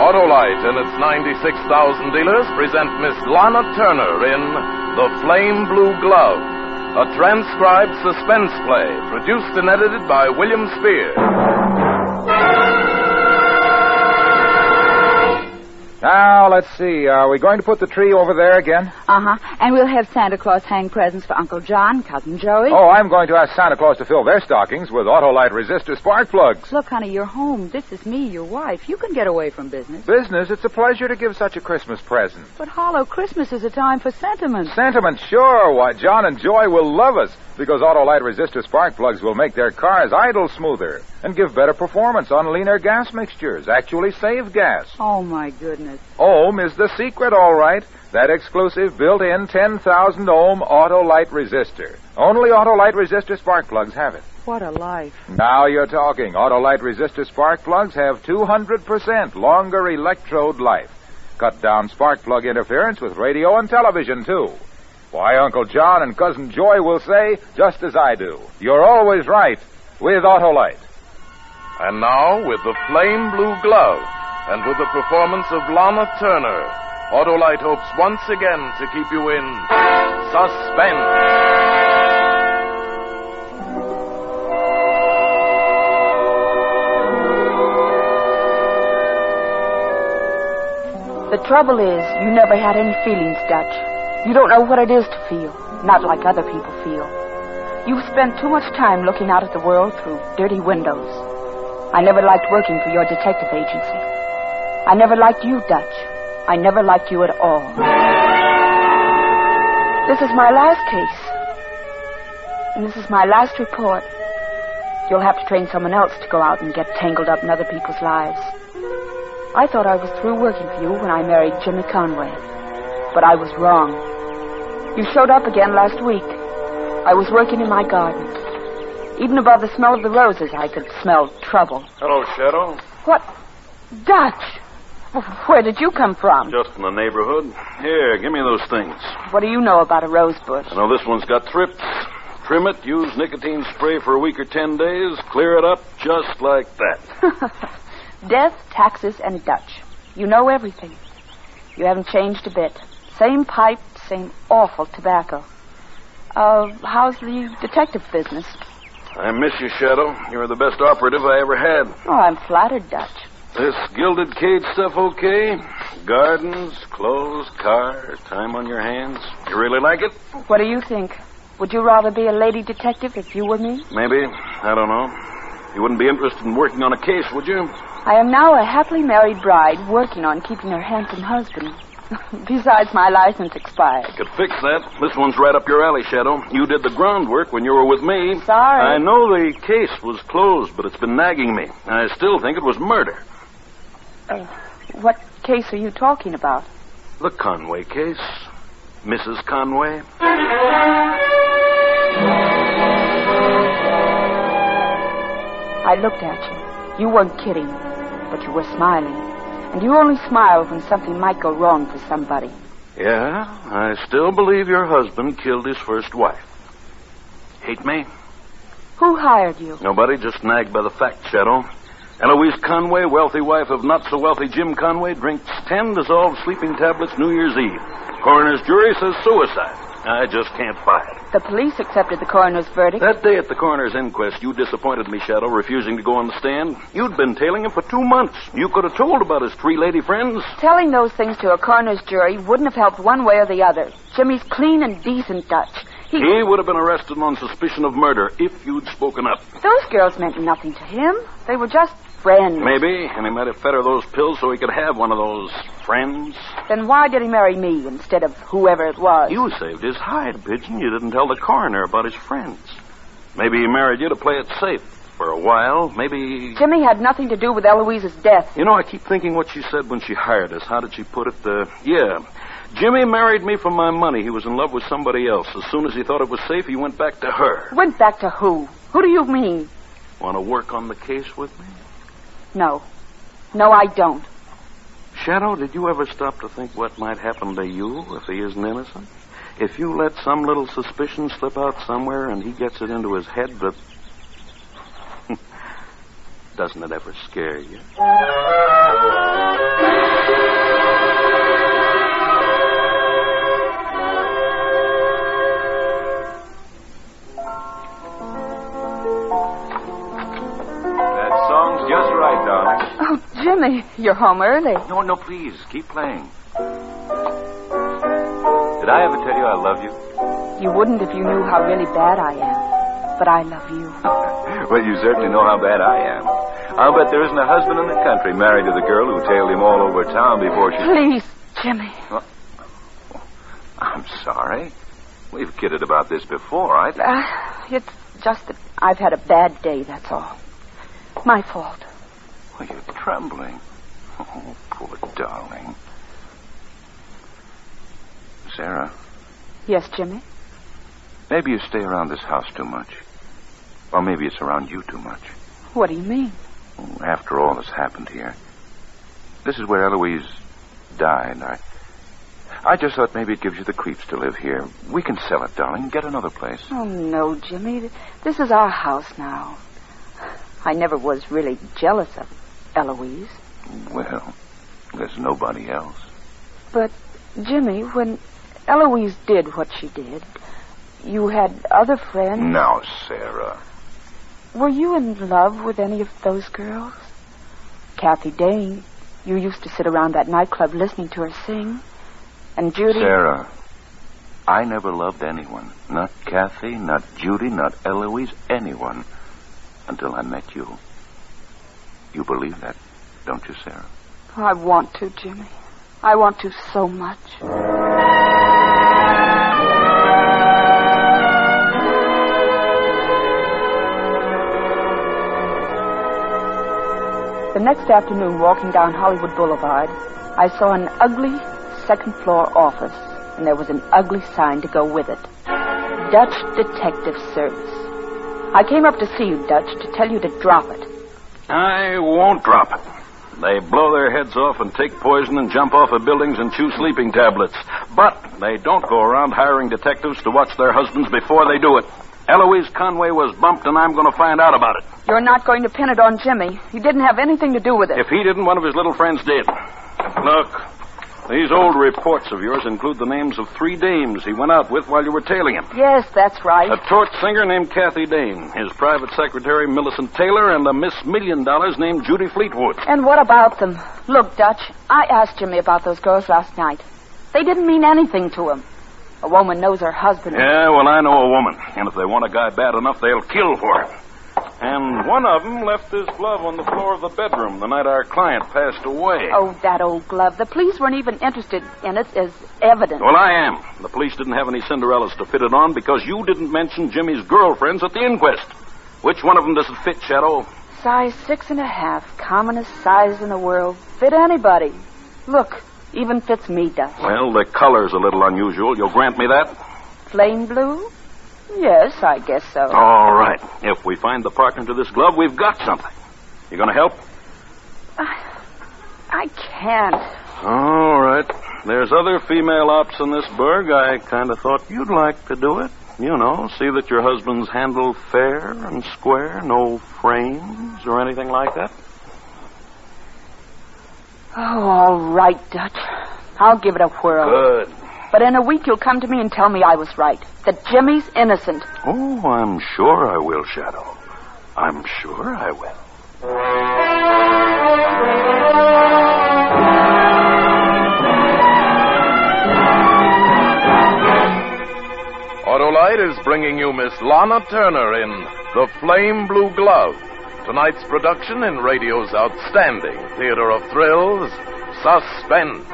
Autolite and its 96,000 dealers present Miss Lana Turner in The Flame Blue Glove, a transcribed suspense play produced and edited by William Spear. Now, let's see. Are we going to put the tree over there again? Uh-huh. And we'll have Santa Claus hang presents for Uncle John, Cousin Joey. Oh, I'm going to ask Santa Claus to fill their stockings with Autolite resistor spark plugs. Look, honey, you're home. This is me, your wife. You can get away from business. Business? It's a pleasure to give such a Christmas present. But, Harlow, Christmas is a time for sentiment. Sentiment? Sure. Why, John and Joy will love us because Autolite resistor spark plugs will make their cars idle smoother and give better performance on leaner gas mixtures. Actually save gas. Oh, my goodness. Ohm is the secret, all right. That exclusive built-in 10,000 ohm Autolite resistor. Only Autolite resistor spark plugs have it. What a life. Now you're talking. Autolite resistor spark plugs have 200% longer electrode life. Cut down spark plug interference with radio and television, too. Why, Uncle John and Cousin Joy will say, just as I do, you're always right with Autolite. And now, with The Flame Blue Glove, and with the performance of Lana Turner, Autolite hopes once again to keep you in suspense. The trouble is, you never had any feelings, Dutch. You don't know what it is to feel, not like other people feel. You've spent too much time looking out at the world through dirty windows. I never liked working for your detective agency. I never liked you, Dutch. I never liked you at all. This is my last case. And this is my last report. You'll have to train someone else to go out and get tangled up in other people's lives. I thought I was through working for you when I married Jimmy Conway. But I was wrong. You showed up again last week. I was working in my garden. Even above the smell of the roses, I could smell trouble. Hello, Shadow. What? Dutch! Where did you come from? Just in the neighborhood. Here, give me those things. What do you know about a rose bush? I know this one's got thrips. Trim it, use nicotine spray for a week or 10 days, clear it up just like that. Death, taxes, and Dutch. You know everything. You haven't changed a bit. Same pipe, same awful tobacco. How's the detective business? I miss you, Shadow. You're the best operative I ever had. Oh, I'm flattered, Dutch. This gilded cage stuff okay? Gardens, clothes, car, time on your hands. You really like it? What do you think? Would you rather be a lady detective if you were me? Maybe. I don't know. You wouldn't be interested in working on a case, would you? I am now a happily married bride working on keeping her handsome husband. Besides, my license expired. Could fix that. This one's right up your alley, Shadow. You did the groundwork when you were with me. Sorry. I know the case was closed, but it's been nagging me. I still think it was murder. What case are you talking about? The Conway case. Mrs. Conway. I looked at you. You weren't kidding, but you were smiling. And you only smile when something might go wrong for somebody. Yeah, I still believe your husband killed his first wife. Hate me? Who hired you? Nobody, just nagged by the fact, Shadow. Eloise Conway, wealthy wife of not-so-wealthy Jim Conway, drinks 10 dissolved sleeping tablets New Year's Eve. Coroner's jury says suicide. I just can't buy it. The police accepted the coroner's verdict. That day at the coroner's inquest, you disappointed me, Shadow, refusing to go on the stand. You'd been tailing him for 2 months. You could have told about his 3 lady friends. Telling those things to a coroner's jury wouldn't have helped one way or the other. Jimmy's clean and decent, Dutch. He would have been arrested on suspicion of murder if you'd spoken up. Those girls meant nothing to him. They were just friends. Maybe, and he might have fed her those pills so he could have one of those friends. Then why did he marry me instead of whoever it was? You saved his hide, Pigeon. You didn't tell the coroner about his friends. Maybe he married you to play it safe for a while. Maybe... Jimmy had nothing to do with Eloise's death. You know, I keep thinking what she said when she hired us. How did she put it? Yeah. Jimmy married me for my money. He was in love with somebody else. As soon as he thought it was safe, he went back to her. Went back to who? Who do you mean? Want to work on the case with me? No. No, I don't. Shadow, did you ever stop to think what might happen to you if he isn't innocent? If you let some little suspicion slip out somewhere and he gets it into his head that... Doesn't it ever scare you? Jimmy, you're home early. No, please. Keep playing. Did I ever tell you I love you? You wouldn't if you knew how really bad I am. But I love you. Well, you certainly know how bad I am. I'll bet there isn't a husband in the country married to the girl who tailed him all over town before she... Please, Jimmy. Well, I'm sorry. We've kidded about this before. It's just that I've had a bad day, that's all. My fault. Well, you're trembling. Oh, poor darling. Sarah. Yes, Jimmy? Maybe you stay around this house too much. Or maybe it's around you too much. What do you mean? After all that's happened here. This is where Eloise died. I just thought maybe it gives you the creeps to live here. We can sell it, darling. Get another place. Oh, no, Jimmy. This is our house now. I never was really jealous of Eloise. Well, there's nobody else. But, Jimmy, when Eloise did what she did, you had other friends. Now, Sarah. Were you in love with any of those girls? Kathy Dane. You used to sit around that nightclub listening to her sing. And Judy... Sarah, I never loved anyone. Not Kathy, not Judy, not Eloise, anyone. Until I met you. You believe that, don't you, Sarah? I want to, Jimmy. I want to so much. The next afternoon, walking down Hollywood Boulevard, I saw an ugly second-floor office, and there was an ugly sign to go with it. Dutch Detective Service. I came up to see you, Dutch, to tell you to drop it. I won't drop it. They blow their heads off and take poison and jump off of buildings and chew sleeping tablets. But they don't go around hiring detectives to watch their husbands before they do it. Eloise Conway was bumped, and I'm going to find out about it. You're not going to pin it on Jimmy. He didn't have anything to do with it. If he didn't, one of his little friends did. Look, these old reports of yours include the names of 3 dames he went out with while you were tailing him. Yes, that's right. A torch singer named Kathy Dane, his private secretary Millicent Taylor, and a Miss $1 Million named Judy Fleetwood. And what about them? Look, Dutch, I asked Jimmy about those girls last night. They didn't mean anything to him. A woman knows her husband. Yeah, well, I know a woman. And if they want a guy bad enough, they'll kill for him. And one of them left his glove on the floor of the bedroom the night our client passed away. Oh, that old glove. The police weren't even interested in it as evidence. Well, I am. The police didn't have any Cinderellas to fit it on because you didn't mention Jimmy's girlfriends at the inquest. Which one of them does it fit, Shadow? Size 6.5. Commonest size in the world. Fit anybody. Look, even fits me, Dutch. Well, the color's a little unusual. You'll grant me that? Flame blue? Yes, I guess so. All right. If we find the partner to this glove, we've got something. You going to help? I can't. All right. There's other female ops in this burg. I kind of thought you'd like to do it. You know, see that your husband's handled fair and square, no frames or anything like that. Oh, all right, Dutch. I'll give it a whirl. Good. But in a week you'll come to me and tell me I was right. That Jimmy's innocent. Oh, I'm sure I will, Shadow. I'm sure I will. Autolite is bringing you Miss Lana Turner in The Flame Blue Glove. Tonight's production in radio's outstanding theater of thrills, Suspense.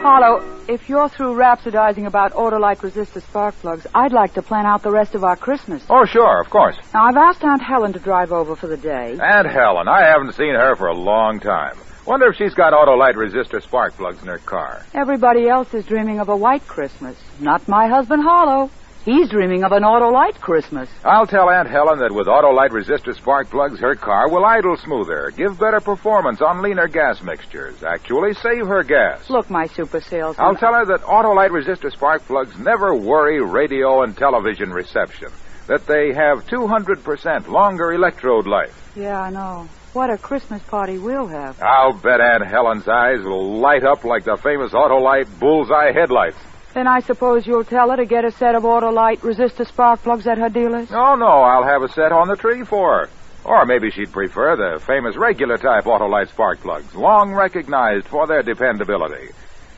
Harlow, if you're through rhapsodizing about Autolite resistor spark plugs, I'd like to plan out the rest of our Christmas. Oh, sure, of course. Now, I've asked Aunt Helen to drive over for the day. Aunt Helen, I haven't seen her for a long time. Wonder if she's got Autolite resistor spark plugs in her car. Everybody else is dreaming of a white Christmas. Not my husband, Harlow. He's dreaming of an Autolite Christmas. I'll tell Aunt Helen that with Autolite resistor spark plugs, her car will idle smoother, give better performance on leaner gas mixtures, actually save her gas. Look, my super salesman. I'll tell her that Autolite resistor spark plugs never worry radio and television reception, that they have 200% longer electrode life. Yeah, I know. What a Christmas party we'll have. I'll bet Aunt Helen's eyes will light up like the famous Autolite bullseye headlights. Then I suppose you'll tell her to get a set of Autolite resistor spark plugs at her dealer's? No, I'll have a set on the tree for her. Or maybe she'd prefer the famous regular type Autolite spark plugs, long recognized for their dependability.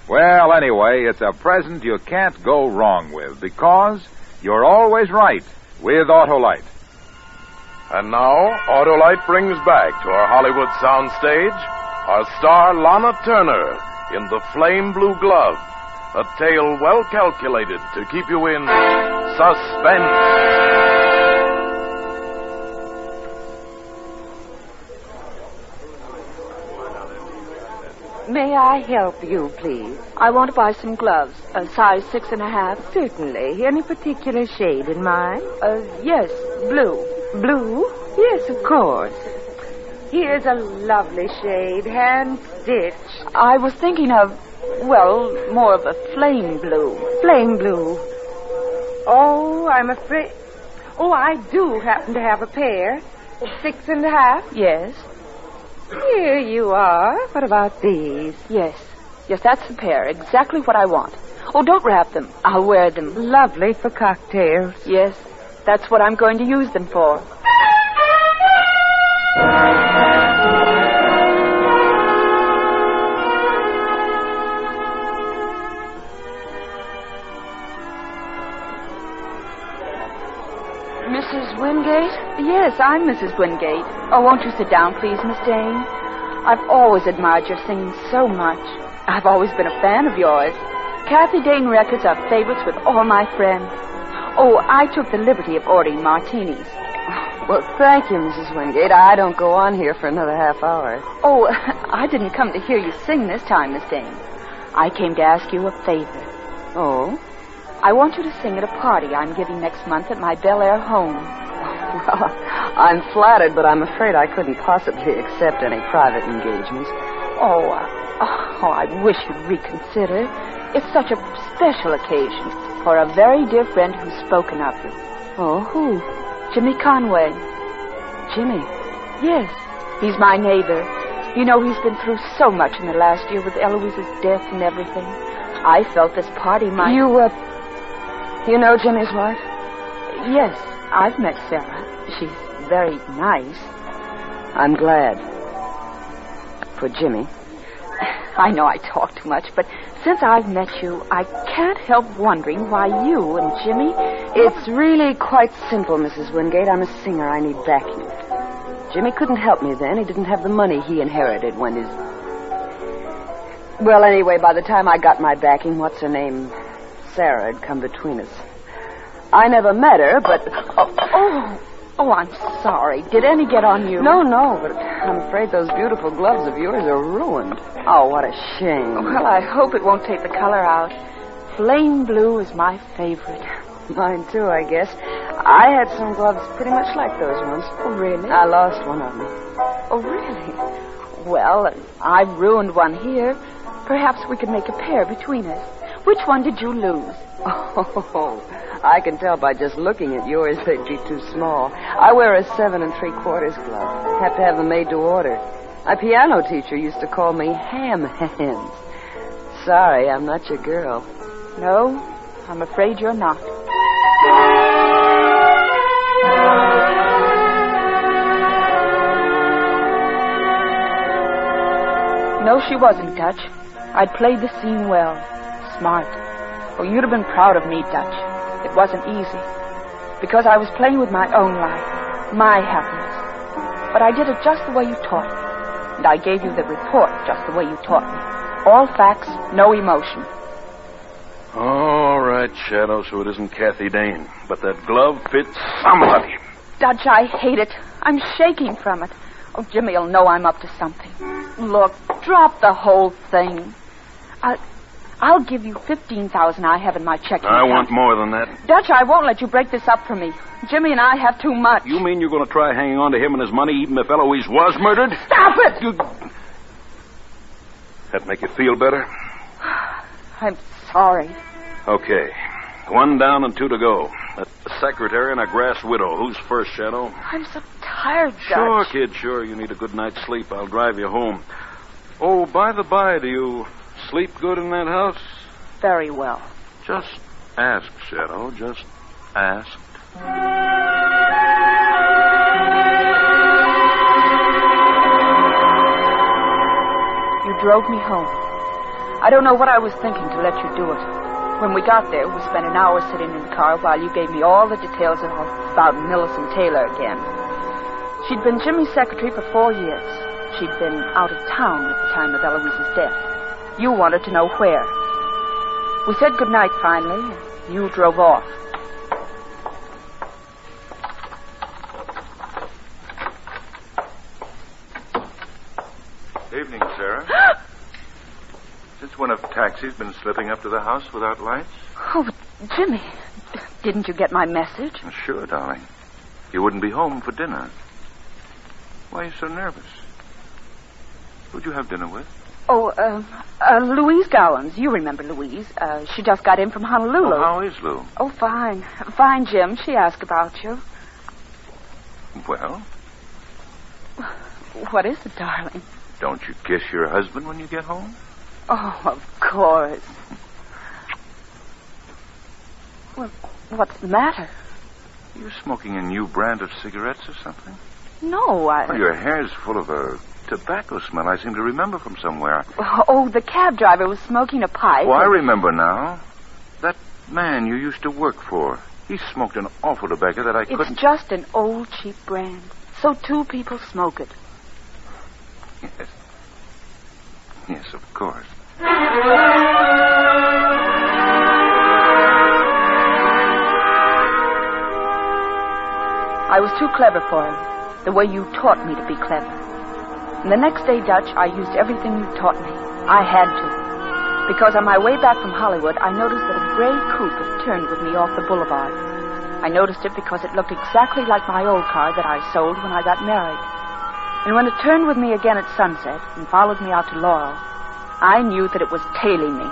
Well, anyway, it's a present you can't go wrong with, because you're always right with Autolite. And now, Autolite brings back to our Hollywood soundstage our star Lana Turner in The Flame Blue Glove, a tale well calculated to keep you in suspense. May I help you, please? I want to buy some gloves, a size 6.5. Certainly. Any particular shade in mind? Yes, blue. Blue? Yes, of course. Here's a lovely shade, hand-stitched. I was thinking of, well, more of a flame blue. Flame blue. Oh, I'm afraid... Oh, I do happen to have a pair. 6.5. Yes. Here you are. What about these? Yes, that's the pair. Exactly what I want. Oh, don't wrap them. I'll wear them. Lovely for cocktails. Yes, that's what I'm going to use them for. Mrs. Wingate? Yes, I'm Mrs. Wingate. Oh, won't you sit down, please, Miss Dane? I've always admired your singing so much. I've always been a fan of yours. Kathy Dane records are favorites with all my friends. Oh, I took the liberty of ordering martinis. Well, thank you, Mrs. Wingate. I don't go on here for another half hour. Oh, I didn't come to hear you sing this time, Miss Dane. I came to ask you a favor. Oh? I want you to sing at a party I'm giving next month at my Bel Air home. Well, I'm flattered, but I'm afraid I couldn't possibly accept any private engagements. Oh, I wish you'd reconsider. It's such a special occasion for a very dear friend who's spoken of you. Oh, who? Jimmy Conway. Jimmy? Yes, he's my neighbor. You know, he's been through so much in the last year with Eloise's death and everything. I felt this party might... You know Jimmy's wife? Yes, I've met Sarah. She's very nice. I'm glad. For Jimmy. I know I talk too much, but since I've met you, I can't help wondering why you and Jimmy... It's really quite simple, Mrs. Wingate. I'm a singer. I need backing. Jimmy couldn't help me then. He didn't have the money he inherited when his... Well, anyway, by the time I got my backing, what's her name? Sarah had come between us. I never met her, but... Oh, I'm sorry. Did any get on you? No, but I'm afraid those beautiful gloves of yours are ruined. Oh, what a shame. Well, I hope it won't take the color out. Flame blue is my favorite. Mine, too, I guess. I had some gloves pretty much like those ones. Oh, really? I lost one of them. Oh, really? Well, I've ruined one here. Perhaps we could make a pair between us. Which one did you lose? Oh, I can tell by just looking at yours they'd be too small. I wear a 7 3/4 glove. Have to have them made to order. My piano teacher used to call me ham hands. Sorry, I'm not your girl. No, I'm afraid you're not. No, she wasn't, Dutch. I'd played the scene well. Smart. Oh, you'd have been proud of me, Dutch. It wasn't easy. Because I was playing with my own life, my happiness. But I did it just the way you taught me. And I gave you the report just the way you taught me. All facts, no emotion. All right, Shadow, so it isn't Kathy Dane. But that glove fits somebody. Dutch, I hate it. I'm shaking from it. Oh, Jimmy'll know I'm up to something. Look, drop the whole thing. I'll give you $15,000 I have in my checking account. I want more than that. Dutch, I won't let you break this up for me. Jimmy and I have too much. You mean you're going to try hanging on to him and his money even if Eloise was murdered? Stop it! That make you feel better? I'm sorry. Okay. 1 down and 2 to go. A secretary and a grass widow. Who's first, Shadow? I'm so tired, Dutch. Sure, kid, sure. You need a good night's sleep. I'll drive you home. Oh, by the by, do you sleep good in that house? Very well. Just ask, Shadow. Just ask. You drove me home. I don't know what I was thinking to let you do it. When we got there, we spent an hour sitting in the car while you gave me all the details about Millicent Taylor again. She'd been Jimmy's secretary for 4 years. She'd been out of town at the time of Eloise's death. You wanted to know where. We said goodnight finally, and you drove off. Evening, Sarah. Since when have taxis been slipping up to the house without lights? Oh, but Jimmy, didn't you get my message? Sure, darling. You wouldn't be home for dinner. Why are you so nervous? Who'd you have dinner with? Oh, Louise Gowans. You remember Louise. She just got in from Honolulu. Oh, how is Lou? Oh, fine. Fine, Jim. She asked about you. Well? What is it, darling? Don't you kiss your husband when you get home? Oh, of course. Well, what's the matter? Are you smoking a new brand of cigarettes or something? No, I... Oh, your hair's full of a tobacco smell I seem to remember from somewhere. Oh, the cab driver was smoking a pipe. Oh, I remember now. That man you used to work for. He smoked an awful tobacco that I couldn't... It's just an old, cheap brand. So 2 people smoke it. Yes. Yes, of course. I was too clever for him, the way you taught me to be clever. And the next day, Dutch, I used everything you taught me. I had to. Because on my way back from Hollywood, I noticed that a gray coupe had turned with me off the boulevard. I noticed it because it looked exactly like my old car that I sold when I got married. And when it turned with me again at sunset and followed me out to Laurel, I knew that it was tailing me.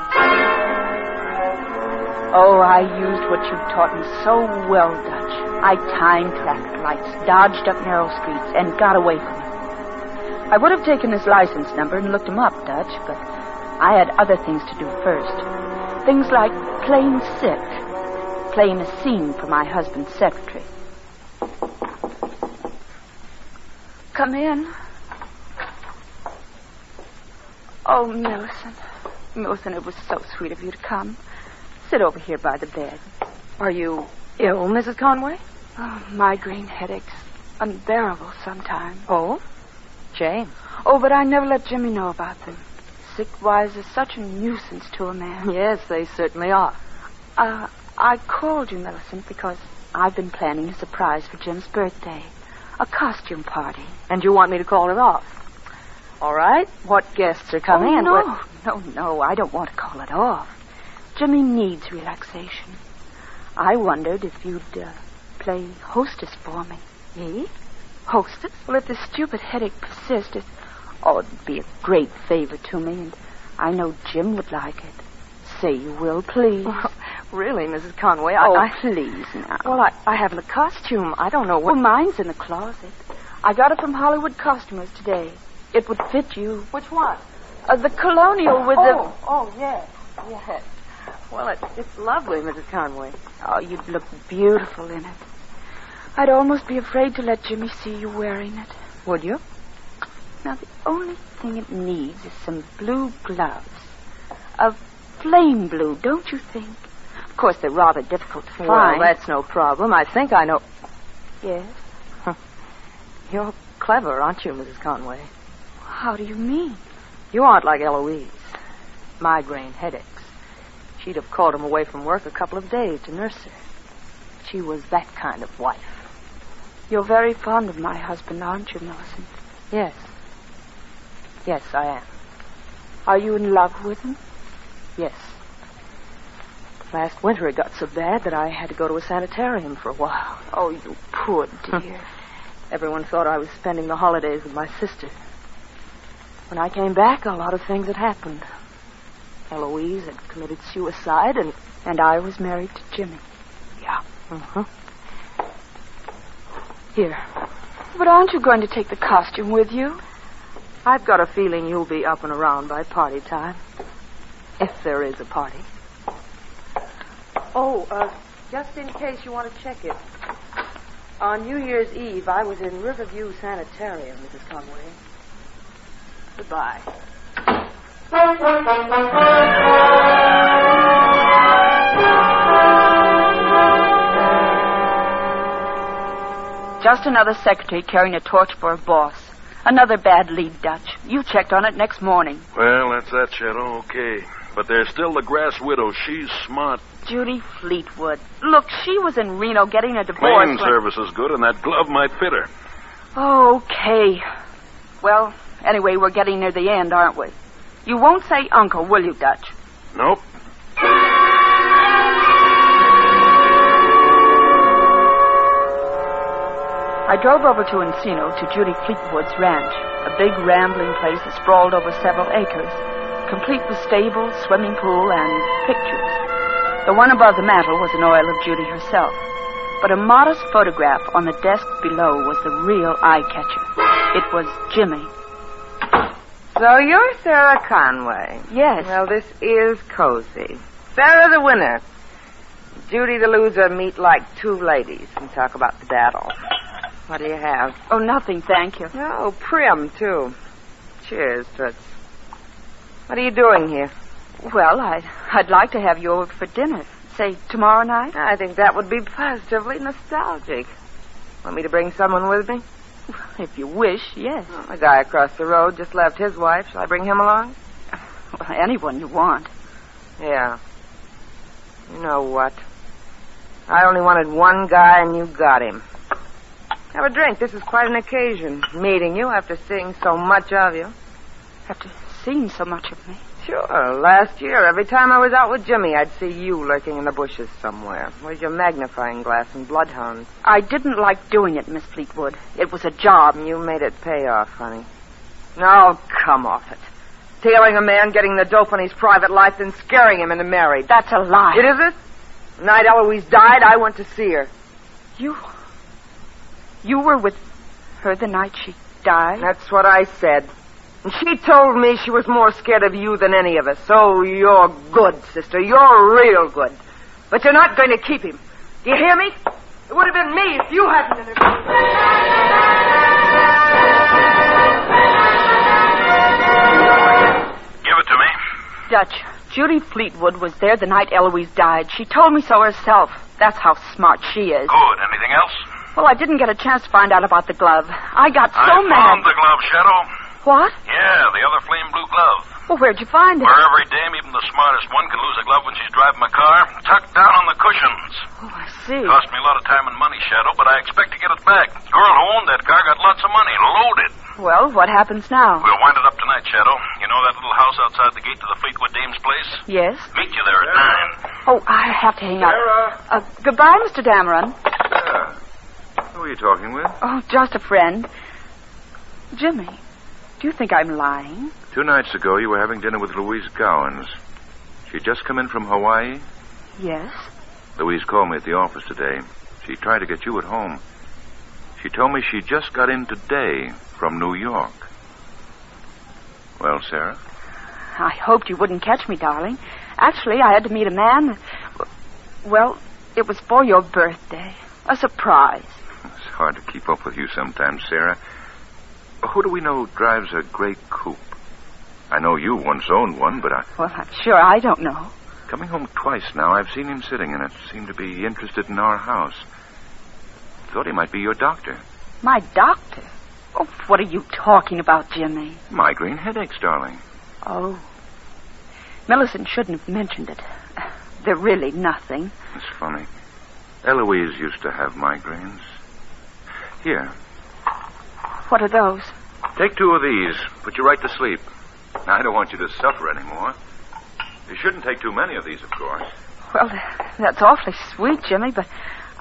Oh, I used what you taught me so well, Dutch. I timed traffic lights, dodged up narrow streets, and got away from him. I would have taken his license number and looked him up, Dutch, but I had other things to do first. Things like playing sick, playing a scene for my husband's secretary. Come in. Oh, Millicent. Millicent, it was so sweet of you to come. Sit over here by the bed. Are you ill, Mrs. Conway? Oh, migraine headaches. Unbearable sometimes. Oh? Jane. Oh, but I never let Jimmy know about them. Sick wives are such a nuisance to a man. Yes, they certainly are. I called you, Millicent, because I've been planning a surprise for Jim's birthday. A costume party. And you want me to call it off? All right. What guests are coming? Oh, no, I don't want to call it off. Jimmy needs relaxation. I wondered if you'd play hostess for me. Me? Hostess? Well, if the stupid headache persists, it'd be a great favor to me, and I know Jim would like it. Say you will, please. Well, really, Mrs. Conway, please now. Well, I haven't a costume. I don't know what... Well, mine's in the closet. I got it from Hollywood costumers today. It would fit you. Which one? The colonial with the... Oh, yes. Yes. Well, it's lovely, Mrs. Conway. Oh, you'd look beautiful in it. I'd almost be afraid to let Jimmy see you wearing it. Would you? Now, the only thing it needs is some blue gloves. A flame blue, don't you think? Of course, they're rather difficult to find. Well, that's no problem. I think I know... Yes? You're clever, aren't you, Mrs. Conway? How do you mean? You aren't like Eloise. Migraine headaches. She'd have called him away from work a couple of days to nurse her. She was that kind of wife. You're very fond of my husband, aren't you, Millicent? Yes. Yes, I am. Are you in love with him? Yes. Last winter it got so bad that I had to go to a sanitarium for a while. Oh, you poor dear. Everyone thought I was spending the holidays with my sister. When I came back, a lot of things had happened. Eloise had committed suicide, and I was married to Jimmy. Yeah. Uh-huh. Here. But aren't you going to take the costume with you? I've got a feeling you'll be up and around by party time. If there is a party. Just in case you want to check it. On New Year's Eve, I was in Riverview Sanitarium, Mrs. Conway. Goodbye. Just another secretary carrying a torch for a boss. Another bad lead, Dutch. You checked on it next morning. Well, that's that, Shadow. Okay. But there's still the grass widow. She's smart. Judy Fleetwood. Look, she was in Reno getting a divorce. Cleaning service is good, and that glove might fit her. Okay. Well, anyway, we're getting near the end, aren't we? You won't say uncle, will you, Dutch? Nope. I drove over to Encino to Judy Fleetwood's ranch, a big rambling place that sprawled over several acres, complete with stables, swimming pool, and pictures. The one above the mantel was an oil of Judy herself, but a modest photograph on the desk below was the real eye-catcher. It was Jimmy. So you're Sarah Conway. Yes. Well, this is cozy. Sarah the winner. Judy the loser meet like two ladies and talk about the battle. What do you have? Oh, nothing, thank you. Oh, prim, too. Cheers, Toots. What are you doing here? Well, I'd like to have you over for dinner. Say, tomorrow night? I think that would be positively nostalgic. Want me to bring someone with me? If you wish, yes. Well, the guy across the road just left his wife. Shall I bring him along? Well, anyone you want. Yeah. You know what? I only wanted one guy, and you got him. Have a drink. This is quite an occasion, meeting you after seeing so much of you. After seeing so much of me? Sure. Last year, every time I was out with Jimmy, I'd see you lurking in the bushes somewhere. Where's your magnifying glass and bloodhounds? I didn't like doing it, Miss Fleetwood. It was a job. You made it pay off, honey. No, come off it. Tailing a man, getting the dope on his private life, then scaring him into marriage. That's a lie. It is it? The night Eloise died, I went to see her. You were with her the night she died? That's what I said. And she told me she was more scared of you than any of us. So you're good, sister. You're real good. But you're not going to keep him. Do you hear me? It would have been me if you hadn't interfered. Give it to me. Dutch, Judy Fleetwood was there the night Eloise died. She told me so herself. That's how smart she is. Good. Anything else? Well, I didn't get a chance to find out about the glove. I got so mad. I found the glove, Shadow. What? Yeah, the other flame blue glove. Well, where'd you find it? Where every dame, even the smartest one, can lose a glove when she's driving a car. Tucked down on the cushions. Oh, I see. Cost me a lot of time and money, Shadow, but I expect to get it back. Girl who owned that car got lots of money, loaded. Well, what happens now? We'll wind it up tonight, Shadow. You know that little house outside the gate to the Fleetwood dame's place? Yes. Meet you there at 9. Oh, I have to hang up. Goodbye, Mr. Dameron. Yeah. Who are you talking with? Oh, just a friend. Jimmy, do you think I'm lying? 2 nights ago, you were having dinner with Louise Gowans. She'd just come in from Hawaii. Yes. Louise called me at the office today. She tried to get you at home. She told me she just got in today from New York. Well, Sarah? I hoped you wouldn't catch me, darling. Actually, I had to meet a man. Well, it was for your birthday. A surprise. It's hard to keep up with you sometimes, Sarah. Who do we know drives a gray coupe? I know you once owned one, but Well, I'm sure I don't know. Coming home twice now, I've seen him sitting in it. Seemed to be interested in our house. Thought he might be your doctor. My doctor? Oh, what are you talking about, Jimmy? Migraine headaches, darling. Oh. Millicent shouldn't have mentioned it. They're really nothing. It's funny. Eloise used to have migraines. Here. What are those? Take 2 of these. Put you right to sleep. I don't want you to suffer anymore. You shouldn't take too many of these, of course. Well, that's awfully sweet, Jimmy, but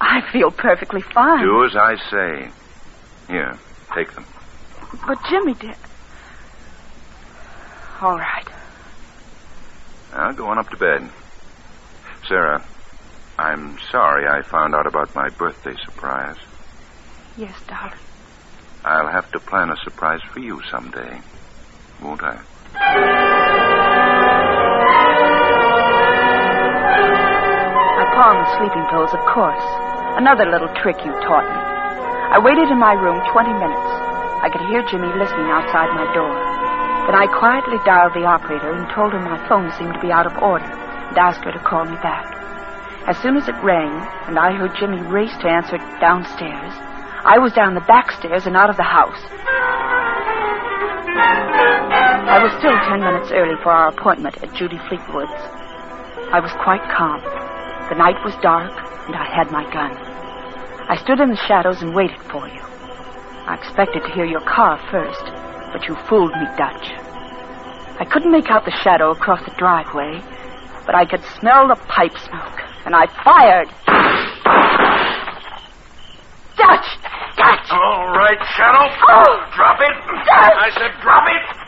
I feel perfectly fine. Do as I say. Here, take them. But Jimmy did. All right. Now, go on up to bed. Sarah, I'm sorry I found out about my birthday surprise. Yes, darling. I'll have to plan a surprise for you someday, won't I? I upon the sleeping pills, of course. Another little trick you taught me. I waited in my room 20 minutes. I could hear Jimmy listening outside my door. Then I quietly dialed the operator and told her my phone seemed to be out of order and asked her to call me back. As soon as it rang and I heard Jimmy race to answer it downstairs, I was down the back stairs and out of the house. I was still 10 minutes early for our appointment at Judy Fleetwood's. I was quite calm. The night was dark, and I had my gun. I stood in the shadows and waited for you. I expected to hear your car first, but you fooled me, Dutch. I couldn't make out the shadow across the driveway, but I could smell the pipe smoke, and I fired. Dutch! Dutch! All right, Shadow. Oh! Drop it. Dutch! I said drop it.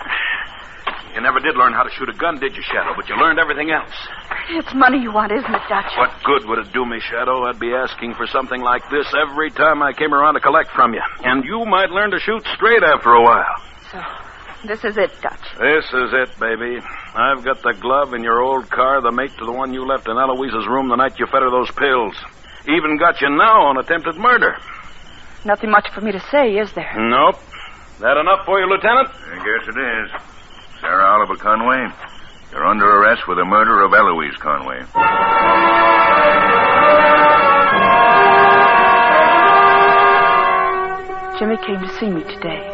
You never did learn how to shoot a gun, did you, Shadow? But you learned everything else. It's money you want, isn't it, Dutch? What good would it do me, Shadow? I'd be asking for something like this every time I came around to collect from you. And you might learn to shoot straight after a while. So, this is it, Dutch. This is it, baby. I've got the glove in your old car, the mate to the one you left in Eloise's room the night you fed her those pills. Even got you now on attempted murder. Nothing much for me to say, is there? Nope. That enough for you, Lieutenant? I guess it is. Sarah Oliver Conway, you're under arrest for the murder of Eloise Conway. Jimmy came to see me today.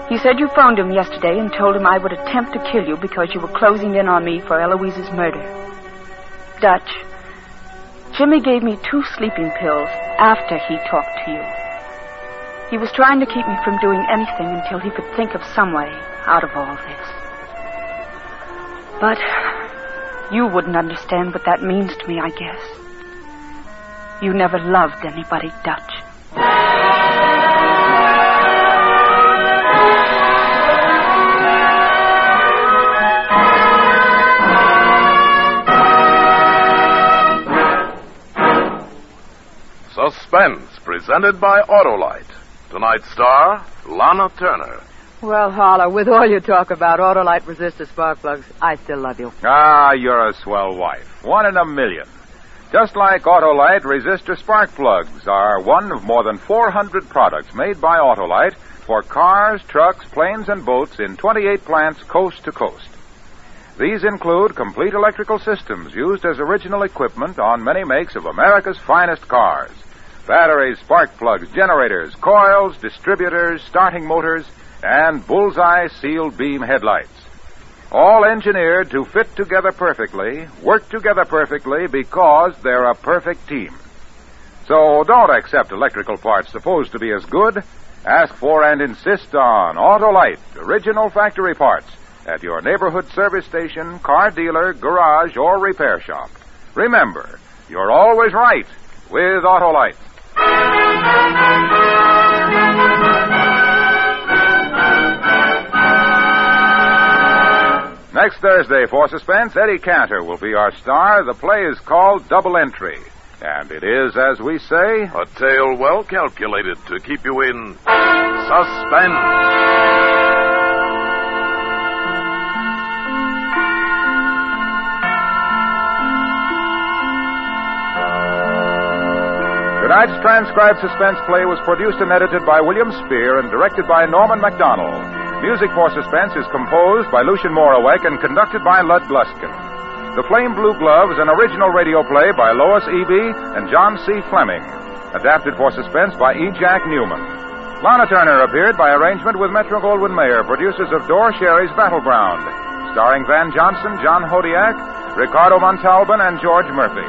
He said you phoned him yesterday and told him I would attempt to kill you because you were closing in on me for Eloise's murder. Dutch, Jimmy gave me 2 sleeping pills after he talked to you. He was trying to keep me from doing anything until he could think of some way out of all this. But you wouldn't understand what that means to me, I guess. You never loved anybody, Dutch. Suspense, presented by Autolite. Tonight's star, Lana Turner. Well, Harlow, with all your talk about Autolite resistor spark plugs, I still love you. Ah, you're a swell wife. 1 in a million. Just like Autolite, resistor spark plugs are one of more than 400 products made by Autolite for cars, trucks, planes, and boats in 28 plants coast to coast. These include complete electrical systems used as original equipment on many makes of America's finest cars. Batteries, spark plugs, generators, coils, distributors, starting motors, and bullseye sealed beam headlights. All engineered to fit together perfectly, work together perfectly because they're a perfect team. So don't accept electrical parts supposed to be as good. Ask for and insist on Autolite, original factory parts, at your neighborhood service station, car dealer, garage, or repair shop. Remember, you're always right with Autolite. Next Thursday for Suspense, Eddie Cantor will be our star. The play is called Double Entry. And it is, as we say, A tale well calculated to keep you in suspense. Tonight's transcribed suspense play was produced and edited by William Spear and directed by Norman MacDonald. Music for Suspense is composed by Lucien Morawek and conducted by Lud Gluskin. The Flame Blue Glove is an original radio play by Lois Eby and John C. Fleming, adapted for Suspense by E. Jack Newman. Lana Turner appeared by arrangement with Metro-Goldwyn-Mayer, producers of Dore Sherry's Battleground, starring Van Johnson, John Hodiak, Ricardo Montalban, and George Murphy.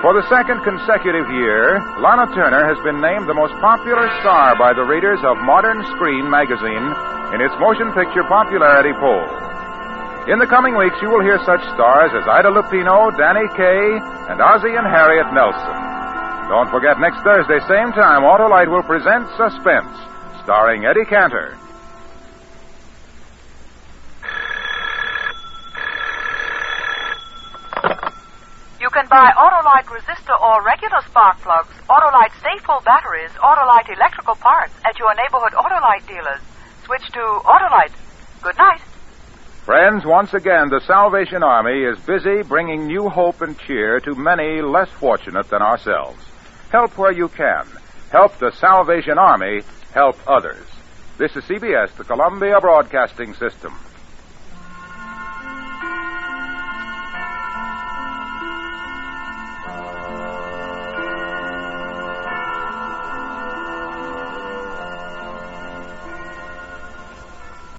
For the second consecutive year, Lana Turner has been named the most popular star by the readers of Modern Screen magazine in its motion picture popularity poll. In the coming weeks, you will hear such stars as Ida Lupino, Danny Kaye, and Ozzie and Harriet Nelson. Don't forget, next Thursday, same time, Autolite will present Suspense, starring Eddie Cantor. You can buy Autolite resistor or regular spark plugs, Autolite Stay-Full batteries, Autolite electrical parts at your neighborhood Autolite dealers. Switch to Autolite. Good night. Friends, once again, the Salvation Army is busy bringing new hope and cheer to many less fortunate than ourselves. Help where you can. Help the Salvation Army help others. This is CBS, the Columbia Broadcasting System.